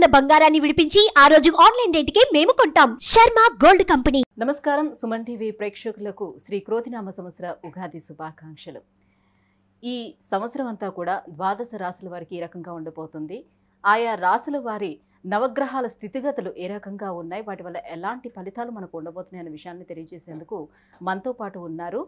ఉన్న బంగారాన్ని విడిపించి ఆ రోజు ఆన్లైన్ రేటుకే మేము కొంటాం. Sharma gold company. నమస్కారం. సుమన్ టీవీ ప్రేక్షకులకు శ్రీ క్రోధినామ సంవత్సర ఉగాది శుభాకాంక్షలు. ఈ సంవత్సరం అంతా కూడా ద్వాదశ రాశుల వారికి ఈ రకంగా ఉండబోతుంది. ఆయా రాశుల వారి నవగ్రహాల స్థితిగతులు ఏ రకంగా ఉన్నాయి, వాటి వల్ల ఎలాంటి ఫలితాలు మనకు ఉండబోతున్నాయి అనే విషయాన్ని తెలియజేసేందుకు మనతో పాటు ఉన్నారు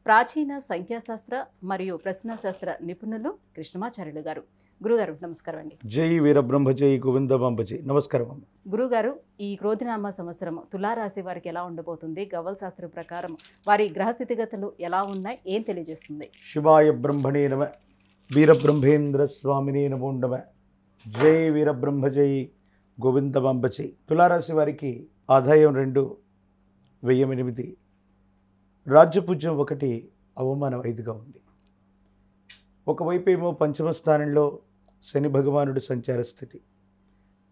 ప్రాచీన సంఖ్యాశాస్త్ర మరియు ప్రశ్నాశాస్త్ర నిపుణులు కృష్ణమాచార్యులు గారు. గురుగారు నమస్కారం అండి. జై వీరబ్రహ్మ జై గోవిందమాంబజీ. నమస్కారం. గురుగారు, ఈ క్రోధినామ సంవత్సరం తులారాశి వారికి ఎలా ఉండబోతుంది? గవ్వల శాస్త్రం ప్రకారం వారి గ్రహ స్థితిగతులు ఎలా ఉన్నాయి, ఏం తెలియజేస్తుంది? శివాయ బ్రహ్మణే నమ, వీరబ్రహ్మేంద్ర స్వామినే నమో నమ. జై వీరబ్రహ్మ జై గోవిందమాంబజీ. తులారాశి వారికి ఆదాయం 2, వ్యయం 8, రాజ్యపూజ్యం 1, అవమానం 5గా ఉంది. ఒకవైపు ఏమో పంచమ స్థానంలో శని భగవానుడి సంచార స్థితి.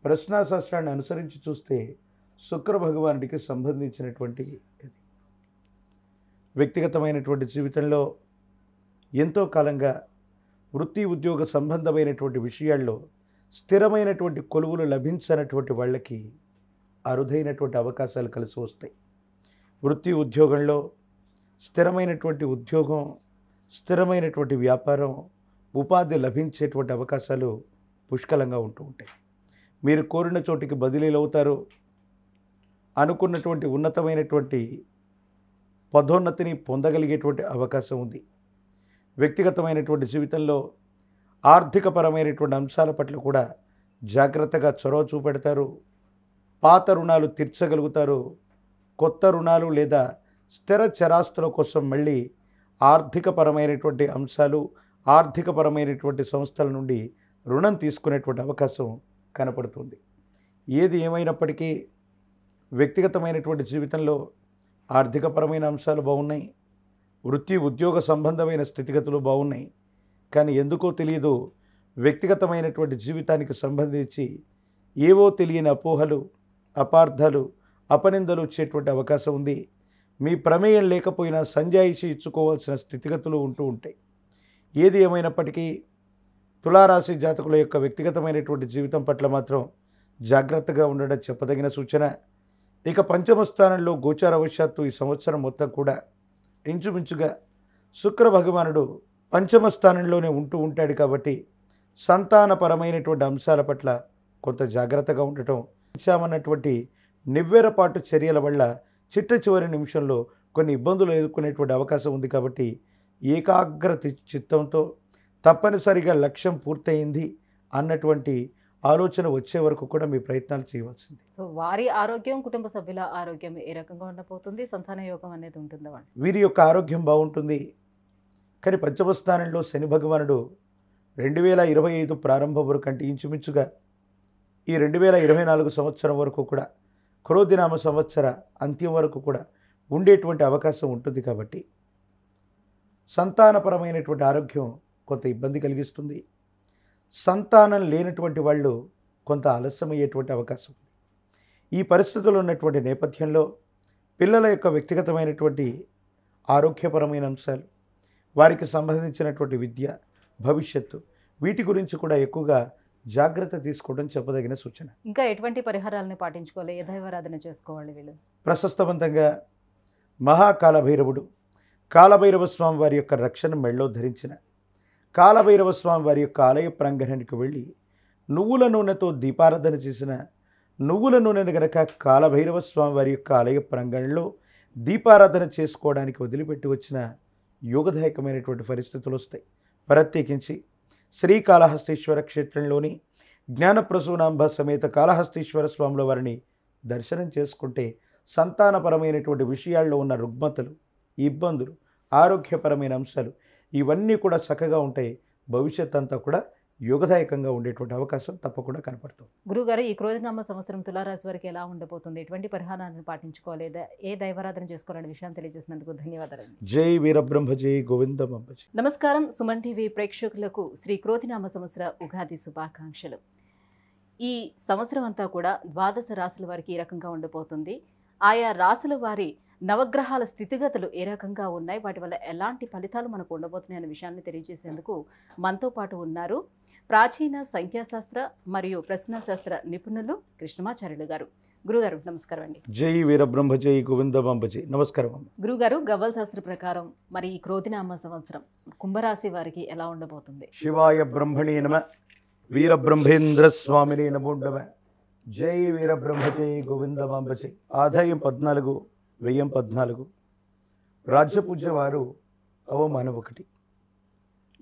ప్రశ్నాశాస్త్రాన్ని అనుసరించి చూస్తే శుక్ర భగవానుడికి సంబంధించినటువంటి ఇది. వ్యక్తిగతమైనటువంటి జీవితంలో ఎంతో కాలంగా వృత్తి ఉద్యోగ సంబంధమైనటువంటి విషయాల్లో స్థిరమైనటువంటి కొలువులు లభించనటువంటి వాళ్ళకి అరుదైనటువంటి అవకాశాలు కలిసి వస్తాయి. వృత్తి ఉద్యోగంలో స్థిరమైనటువంటి ఉద్యోగం, స్థిరమైనటువంటి వ్యాపారం, ఉపాధి లభించేటువంటి అవకాశాలు పుష్కలంగా ఉంటూ ఉంటాయి. మీరు కోరిన చోటికి బదిలీలు అవుతారు. అనుకున్నటువంటి ఉన్నతమైనటువంటి పదోన్నతిని పొందగలిగేటువంటి అవకాశం ఉంది. వ్యక్తిగతమైనటువంటి జీవితంలో ఆర్థికపరమైనటువంటి అంశాల పట్ల కూడా జాగ్రత్తగా చొరవ చూపెడతారు. పాత రుణాలు తీర్చగలుగుతారు. కొత్త రుణాలు లేదా స్థిర చరాస్తుల కోసం మళ్ళీ ఆర్థికపరమైనటువంటి అంశాలు, ఆర్థికపరమైనటువంటి సంస్థల నుండి రుణం తీసుకునేటువంటి అవకాశం కనపడుతుంది. ఏది ఏమైనప్పటికీ వ్యక్తిగతమైనటువంటి జీవితంలో ఆర్థికపరమైన అంశాలు బాగున్నాయి. వృత్తి ఉద్యోగ సంబంధమైన స్థితిగతులు బాగున్నాయి. కానీ ఎందుకో తెలియదు, వ్యక్తిగతమైనటువంటి జీవితానికి సంబంధించి ఏవో తెలియని అపోహలు, అపార్థాలు, అపనిందలు వచ్చేటువంటి అవకాశం ఉంది. మీ ప్రమేయం లేకపోయినా సంజాయిషి ఇచ్చుకోవాల్సిన స్థితిగతులు ఉంటూ ఉంటాయి. ఏది ఏమైనప్పటికీ తులారాశి జాతకుల యొక్క వ్యక్తిగతమైనటువంటి జీవితం పట్ల మాత్రం జాగ్రత్తగా ఉండడం చెప్పదగిన సూచన. ఇక పంచమ స్థానంలో గోచారవశాత్తు ఈ సంవత్సరం మొత్తం కూడా ఇంచుమించుగా శుక్ర భగవానుడు పంచమ స్థానంలోనే ఉంటూ ఉంటాడు. కాబట్టి సంతానపరమైనటువంటి అంశాల పట్ల కొంత జాగ్రత్తగా ఉండటం, ఇచ్చామన్నటువంటి నివ్వెరపాటు చర్యల వల్ల చిట్ట చివరి నిమిషంలో కొన్ని ఇబ్బందులు ఎదుర్కొనేటువంటి అవకాశం ఉంది. కాబట్టి ఏకాగ్ర చిత్తంతో తప్పనిసరిగా లక్ష్యం పూర్తయింది అన్నటువంటి ఆలోచన వచ్చే వరకు కూడా మీ ప్రయత్నాలు చేయవలసింది. సో వారి ఆరోగ్యం, కుటుంబ సభ్యుల ఆరోగ్యం ఏ రకంగా ఉండబోతుంది? సంతాన యోగం అనేది ఉంటుందా? వీరి యొక్క ఆరోగ్యం బాగుంటుంది. కానీ పంచమ స్థానంలో శని భగవానుడు 2025 ప్రారంభం వరకు అంటే ఇంచుమించుగా ఈ 2024 సంవత్సరం వరకు కూడా క్రోధినామ సంవత్సర అంత్యం వరకు కూడా ఉండేటువంటి అవకాశం ఉంటుంది. కాబట్టి సంతానపరమైనటువంటి ఆరోగ్యం కొంత ఇబ్బంది కలిగిస్తుంది. సంతానం లేనటువంటి వాళ్ళు కొంత ఆలస్యమయ్యేటువంటి అవకాశం ఉంది. ఈ పరిస్థితుల్లో ఉన్నటువంటి నేపథ్యంలో పిల్లల యొక్క వ్యక్తిగతమైనటువంటి ఆరోగ్యపరమైన అంశాలు, వారికి సంబంధించినటువంటి విద్య, భవిష్యత్తు, వీటి గురించి కూడా ఎక్కువగా జాగ్రత్త తీసుకోవడం చెప్పదగిన సూచన. ఇంకా ఎటువంటి పరిహారాలను పాటించుకోవాలి, ఏ దైవారాధన చేసుకోవాలి వీళ్ళు? ప్రశస్తవంతంగా మహాకాలభైరవుడు, కాలభైరవ స్వామి వారి యొక్క రక్షణ మెళ్ళలో ధరించిన కాలభైరవ స్వామి వారి యొక్క ఆలయ ప్రాంగణానికి వెళ్ళి నువ్వుల నూనెతో దీపారాధన చేసిన నువ్వుల నూనెను గనక కాలభైరవ స్వామి వారి యొక్క ఆలయ ప్రాంగణంలో దీపారాధన చేసుకోవడానికి వదిలిపెట్టి వచ్చిన యోగదాయకమైనటువంటి పరిస్థితులు వస్తాయి. ప్రత్యేకించి శ్రీకాళహస్తీశ్వర క్షేత్రంలోని జ్ఞానప్రసూనాంబ సమేత కాళహస్తీశ్వర స్వాముల వారిని దర్శనం చేసుకుంటే సంతానపరమైనటువంటి విషయాల్లో ఉన్న రుగ్మతలు, ఇబ్బందులు, ఆరోగ్యపరమైన అంశాలు ఇవన్నీ కూడా చక్కగా ఉంటాయి. భవిష్యత్ అంతా కూడా యోగదాయకంగా ఉండేటువంటి అవకాశం తప్పకుండా కనపడుతుంది. గురుగారు, ఈ క్రోధినామ సంవత్సరం తులారాశి వారికి ఎలా ఉండబోతుంది? ఎటువంటి పరిహారాలను పాటించుకోవాలి, ఏ దైవారాధన చేసుకోవాలనే విషయాన్ని తెలియజేసినందుకు ధన్యవాదాలు. జై వీరబ్రహ్మ జై గోవిందమాంబజీ. నమస్కారం. సుమన్ టీవీ ప్రేక్షకులకు శ్రీ క్రోధినామ సంవత్సర ఉగాది శుభాకాంక్షలు. ఈ సంవత్సరం అంతా కూడా ద్వాదశ రాశుల వారికి ఈ రకంగా ఉండబోతుంది. ఆయా రాశుల వారి నవగ్రహాల స్థితిగతులు ఏ రకంగా ఉన్నాయి, వాటి వల్ల ఎలాంటి ఫలితాలు మనకు ఉండబోతున్నాయి అనే విషయాన్ని తెలియజేసేందుకు మనతో పాటు ఉన్నారు ప్రాచీన సంఖ్యాశాస్త్ర మరియు ప్రశ్నాశాస్త్ర నిపుణులు కృష్ణమాచార్యులు గారు. గురుగారు నమస్కారం అండి. జై వీరబ్రహ్మ జై గోవిందమాంబ జై. నమస్కారం అమ్మ. గురుగారు, గవ్వల శాస్త్ర ప్రకారం మరి ఈ క్రోధినామ సంవత్సరం కుంభరాశి వారికి ఎలా ఉండబోతుంది? శివాయ బ్రహ్మణే నమ, వీరబ్రహ్మేంద్ర స్వామినే నమో నమ. జై వీరబ్రహ్మ జై గోవిందమాంబ జై. ఆదాయం 14, వ్యయం 14, రాజ్యపూజ్య వారు అవమానం 1.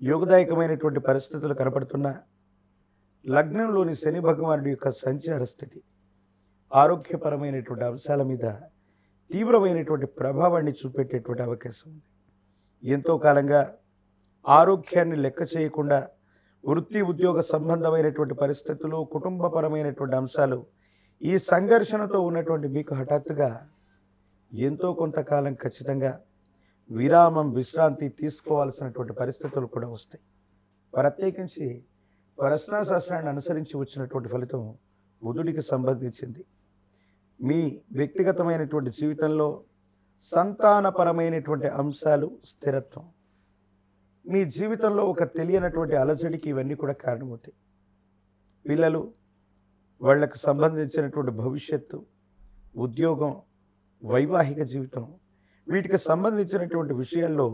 యోగదాయకమైనటువంటి పరిస్థితులు కనపడుతున్న లగ్నంలోని శని భగవానుడి యొక్క సంచార స్థితి ఆరోగ్యపరమైనటువంటి అంశాల మీద తీవ్రమైనటువంటి ప్రభావాన్ని చూపెట్టేటువంటి అవకాశం ఉంది. ఎంతో కాలంగా ఆరోగ్యాన్ని లెక్క చేయకుండా వృత్తి ఉద్యోగ సంబంధమైనటువంటి పరిస్థితులు, కుటుంబపరమైనటువంటి అంశాలు, ఈ సంఘర్షణతో ఉన్నటువంటి మీకు హఠాత్తుగా ఎంతో కొంతకాలం ఖచ్చితంగా విరామం, విశ్రాంతి తీసుకోవాల్సినటువంటి పరిస్థితులు కూడా వస్తాయి. ప్రత్యేకించి ప్రశ్నాశాస్త్రాన్ని అనుసరించి వచ్చినటువంటి ఫలితం బుధుడికి సంబంధించింది. మీ వ్యక్తిగతమైనటువంటి జీవితంలో సంతానపరమైనటువంటి అంశాలు, స్థిరత్వం, మీ జీవితంలో ఒక తెలియనటువంటి అలజడికి ఇవన్నీ కూడా కారణమవుతాయి. పిల్లలు, వాళ్లకు సంబంధించినటువంటి భవిష్యత్తు, ఉద్యోగం, వైవాహిక జీవితం, వీటికి సంబంధించినటువంటి విషయాల్లో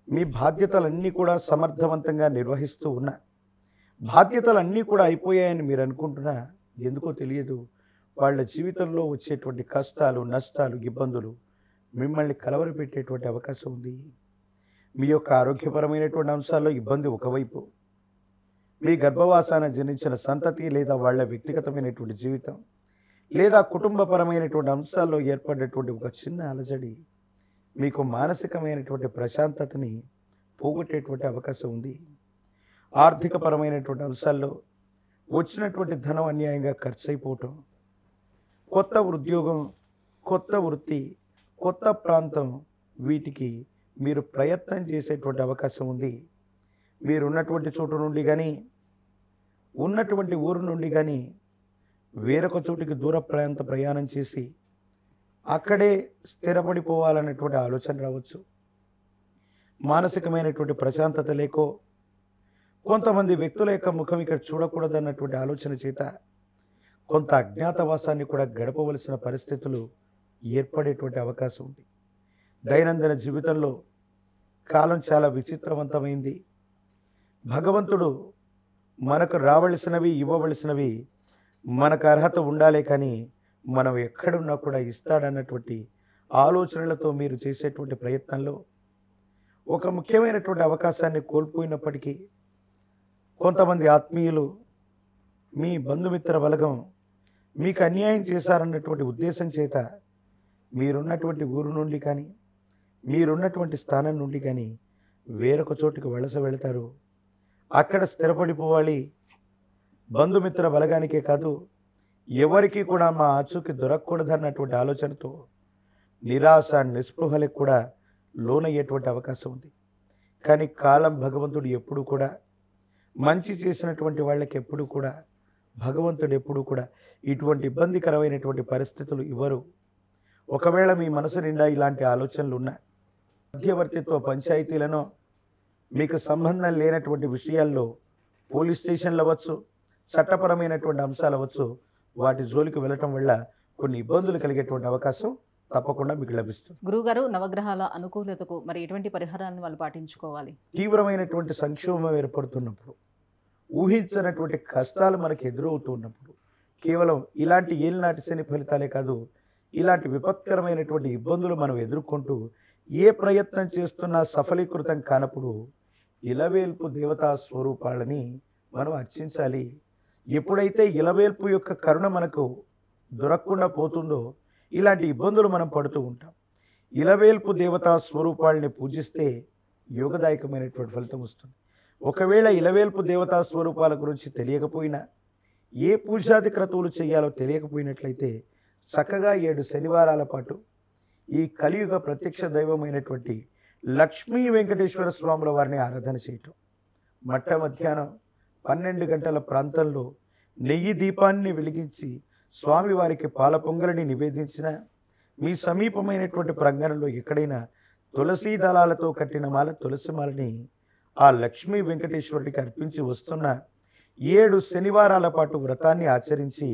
మీ బాధ్యతలన్నీ కూడా సమర్థవంతంగా నిర్వహిస్తూ ఉన్నా, బాధ్యతలన్నీ కూడా అయిపోయాయని మీరు అనుకుంటున్నా, ఎందుకో తెలియదు వాళ్ళ జీవితంలో వచ్చేటువంటి కష్టాలు, నష్టాలు, ఇబ్బందులు మిమ్మల్ని కలవరపెట్టేటువంటి అవకాశం ఉంది. మీ యొక్క ఆరోగ్యపరమైనటువంటి అంశాల్లో ఇబ్బంది ఒకవైపు, మీ గర్భవాసాన జనించిన సంతతి లేదా వాళ్ళ వ్యక్తిగతమైనటువంటి జీవితం లేదా కుటుంబపరమైనటువంటి అంశాల్లో ఏర్పడినటువంటి ఒక చిన్న అలజడి మీకు మానసికమైనటువంటి ప్రశాంతతని పోగొట్టేటువంటి అవకాశం ఉంది. ఆర్థికపరమైనటువంటి అంశాల్లో వచ్చినటువంటి ధనం అన్యాయంగా ఖర్చు అయిపోవటం, కొత్త ఉద్యోగం, కొత్త వృత్తి, కొత్త ప్రాంతం, వీటికి మీరు ప్రయత్నం చేసేటువంటి అవకాశం ఉంది. మీరున్నటువంటి చోటు నుండి కానీ, ఉన్నటువంటి ఊరు నుండి కానీ వేరొక చోటికి దూర ప్రయాణం చేసి అక్కడే స్థిరపడిపోవాలన్నటువంటి ఆలోచన రావచ్చు. మానసికమైనటువంటి ప్రశాంతత లేకో, కొంతమంది వ్యక్తుల యొక్క ముఖం ఇక్కడ చూడకూడదన్నటువంటి ఆలోచన చేత కొంత అజ్ఞాతవాసాన్ని కూడా గడపవలసిన పరిస్థితులు ఏర్పడేటువంటి అవకాశం ఉంది. దైనందిన జీవితంలో కాలం చాలా విచిత్రవంతమైంది. భగవంతుడు మనకు రావలసినవి, ఇవ్వవలసినవి మనకు అర్హత ఉండాలే కానీ మనం ఎక్కడున్నా కూడా ఇస్తాడన్నటువంటి ఆలోచనలతో మీరు చేసేటువంటి ప్రయత్నంలో ఒక ముఖ్యమైనటువంటి అవకాశాన్ని కోల్పోయినప్పటికీ కొంతమంది ఆత్మీయులు, మీ బంధుమిత్ర బలగం మీకు అన్యాయం చేశారన్నటువంటి ఉద్దేశం చేత మీరున్నటువంటి ఊరు నుండి కానీ, మీరున్నటువంటి స్థానం నుండి కానీ వేరొక చోటుకి వలస వెళతారు. అక్కడ స్థిరపడిపోవాలి. బంధుమిత్ర బలగానికే కాదు, ఎవరికి కూడా మా ఆచూకి దొరకకూడదన్నటువంటి ఆలోచనతో నిరాశ, నిస్పృహలకు కూడా లోనయ్యేటువంటి అవకాశం ఉంది. కానీ కాలం, భగవంతుడు ఎప్పుడు కూడా మంచి చేసినటువంటి వాళ్ళకి ఎప్పుడు కూడా భగవంతుడు ఎప్పుడు కూడా ఇటువంటి ఇబ్బందికరమైనటువంటి పరిస్థితులు ఇవ్వరు. ఒకవేళ మీ మనసు నిండా ఇలాంటి ఆలోచనలు ఉన్నా, మధ్యవర్తిత్వ పంచాయతీలను, మీకు సంబంధం లేనటువంటి విషయాల్లో పోలీస్ స్టేషన్లు అవ్వచ్చు, చట్టపరమైనటువంటి అంశాలు అవ్వచ్చు, వాటి జోలికి వెళ్ళటం వల్ల కొన్ని ఇబ్బందులు కలిగేటువంటి అవకాశం తప్పకుండా మీకు లభిస్తుంది. గురుగారు, నవగ్రహాల అనుకూలతకు మరి ఎటువంటి పరిహారాలను వాళ్ళు పాటించుకోవాలి? తీవ్రమైనటువంటి సంక్షోభం ఏర్పడుతున్నప్పుడు, ఊహించినటువంటి కష్టాలు మనకు ఎదురవుతున్నప్పుడు, కేవలం ఇలాంటి ఏలినాటి శని ఫలితాలే కాదు, ఇలాంటి విపత్కరమైనటువంటి ఇబ్బందులు మనం ఎదుర్కొంటూ ఏ ప్రయత్నం చేస్తున్నా సఫలీకృతం కానప్పుడు ఇలవేల్పు దేవతా స్వరూపాలని మనం అర్చించాలి. ఎప్పుడైతే ఇలవేల్పు యొక్క కరుణ మనకు దొరకకుండా పోతుందో ఇలాంటి ఇబ్బందులు మనం పడుతూ ఉంటాం. ఇలవేల్పు దేవతా స్వరూపాలని పూజిస్తే యోగదాయకమైనటువంటి ఫలితం వస్తుంది. ఒకవేళ ఇలవేల్పు దేవతా స్వరూపాల గురించి తెలియకపోయినా, ఏ పూజాది క్రతువులు చేయాలో తెలియకపోయినట్లయితే చక్కగా 7 శనివారాల పాటు ఈ కలియుగ ప్రత్యక్ష దైవమైనటువంటి లక్ష్మీ వెంకటేశ్వర స్వాముల వారిని ఆరాధన చేయటం, మధ్యాహ్నం 12 గంటల ప్రాంతంలో నెయ్యి దీపాన్ని వెలిగించి స్వామివారికి పాల పొంగలిని నివేదించిన, మీ సమీపమైనటువంటి ప్రాంగణంలో ఎక్కడైనా తులసీ దళాలతో కట్టిన మాల, తులసి మాలని ఆ లక్ష్మీ వెంకటేశ్వరుడికి అర్పించి వస్తున్న 7 శనివారాల పాటు వ్రతాన్ని ఆచరించి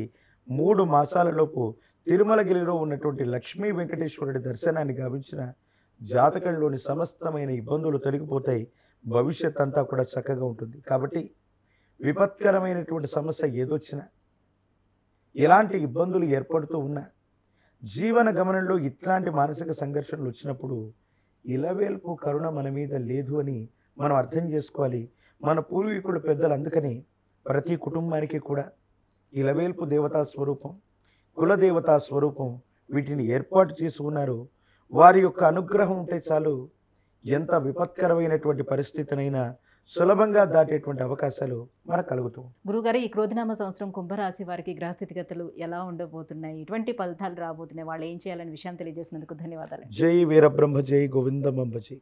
3 మాసాలలోపు తిరుమలగిరిలో ఉన్నటువంటి లక్ష్మీ వెంకటేశ్వరుడి దర్శనాన్ని గావించిన జాతకంలోని సమస్తమైన ఇబ్బందులు తొలగిపోతాయి. భవిష్యత్ అంతా కూడా చక్కగా ఉంటుంది. కాబట్టి విపత్కరమైనటువంటి సమస్య ఏదొచ్చినా, ఎలాంటి ఇబ్బందులు ఏర్పడుతూ ఉన్నా, జీవన గమనంలో ఇట్లాంటి మానసిక సంఘర్షణలు వచ్చినప్పుడు ఇలవేల్పు కరుణ మన మీద లేదు అని మనం అర్థం చేసుకోవాలి. మన పూర్వీకులు పెద్దలు అందుకని ప్రతి కుటుంబానికి కూడా ఇలవేల్పు దేవతా స్వరూపం, కులదేవతా స్వరూపం వీటిని ఏర్పాటు చేసి ఉన్నారు. వారి యొక్క అనుగ్రహం ఉంటే చాలు, ఎంత విపత్కరమైనటువంటి పరిస్థితినైనా సులభంగా దాటేటువంటి అవకాశాలు మనకు కలుగుతూ. గురుగారు, ఈ క్రోధినామ సంవత్సరం కుంభరాశి వారికి గ్రహస్థితిగతులు ఎలా ఉండబోతున్నాయి, ఎటువంటి ఫలితాలు రాబోతున్నాయి, వాళ్ళు ఏం చేయాలనే విషయం తెలియజేసినందుకు ధన్యవాదాలు. జై వీరబ్రహ్మ, జై గోవిందమంబ, జై.